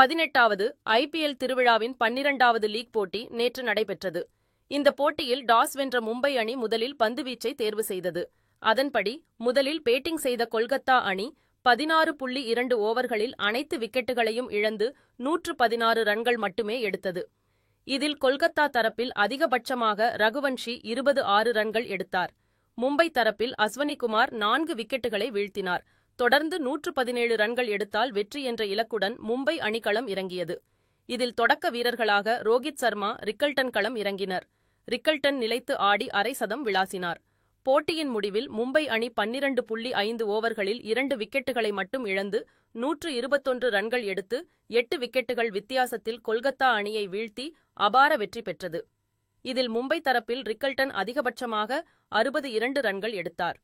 18வது IPL திருவிழாவின் 12வது league போட்டி நேற்று நடைபெற்றது. இந்த போட்டியில் டாஸ் வென்ற மும்பை அணி முதலில் பந்துவீச்சை தேர்வு செய்தது. அதன்படி முதலில் பேட்டிங் செய்த கொல்கத்தா அணி 16.2 ஓவர்களில் அனைத்து விக்கெட்டுகளையும் இழந்து 116 ரன்கள் மட்டுமே எடுத்தது. இதில் கொல்கத்தா தரப்பில் அதிகபட்சமாக ரகுவன்ஷி 26 ரன்கள் எடுத்தார். மும்பை தரப்பில் அஸ்வனிகுமார் 4 விக்கெட்டுகளை வீழ்த்தினார். தொடர்ந்து 117 ரன்கள் எடுத்தால் வெற்றி என்ற இலக்குடன் மும்பை அணிக்களம் இறங்கியது. இதில் தொடக்க வீரர்களாக ரோஹித் சர்மா, ரிக்கல்டன் களம் இறங்கினர். ரிக்கல்டன் நிலைத்து ஆடி அரை சதம் விளாசினார். போட்டியின் முடிவில் மும்பை அணி 12.5 ஓவர்களில் 2 விக்கெட்டுகளை மட்டும் இழந்து 121 ரன்கள் எடுத்து 8 விக்கெட்டுகள் வித்தியாசத்தில் கொல்கத்தா அணியை வீழ்த்தி அபார வெற்றி பெற்றது. இதில் மும்பை தரப்பில் ரிக்கல்டன் அதிகபட்சமாக 62 ரன்கள் எடுத்தார்.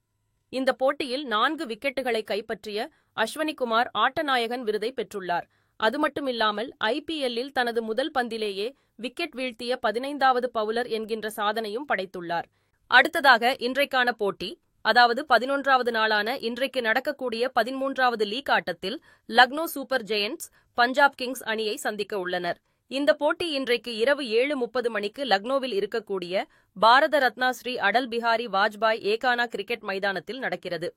இந்த போட்டியில் 4 விக்கெட்டுகளை கைப்பற்றிய அஸ்வனிகுமார் ஆட்டநாயகன் விருதை பெற்றுள்ளார். அதுமட்டுமில்லாமல் ஐபிஎல்லில் தனது முதல் பந்திலேயே விக்கெட் வீழ்த்திய 15வது பவுலர் என்கின்ற சாதனையும் படைத்துள்ளார். அடுத்ததாக இன்றைக்கான போட்டி, அதாவது 11வது நாளான இன்றைக்கு நடக்கக்கூடிய 13வது லீக் ஆட்டத்தில் Lucknow super giants Punjab Kings அணியை சந்திக்க உள்ளனர். இந்த போட்டி இன்றைக்கு இரவு 7:30 மணிக்கு லக்னோவில் இருக்கக்கூடிய பாரத ரத்னா ஸ்ரீ அடல் பிஹாரி வாஜ்பாய் ஏகானா கிரிக்கெட் மைதானத்தில் நடக்கிறது.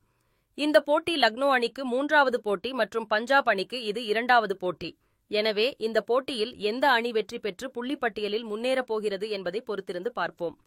இந்த போட்டி லக்னோ அணிக்கு 3வது போட்டி மற்றும் பஞ்சாப் அணிக்கு இது 2வது போட்டி. எனவே இந்த போட்டியில் எந்த அணி வெற்றி பெற்று புள்ளிப்பட்டியலில் முன்னேறப் போகிறது என்பதை பொறுத்திருந்து பார்ப்போம்.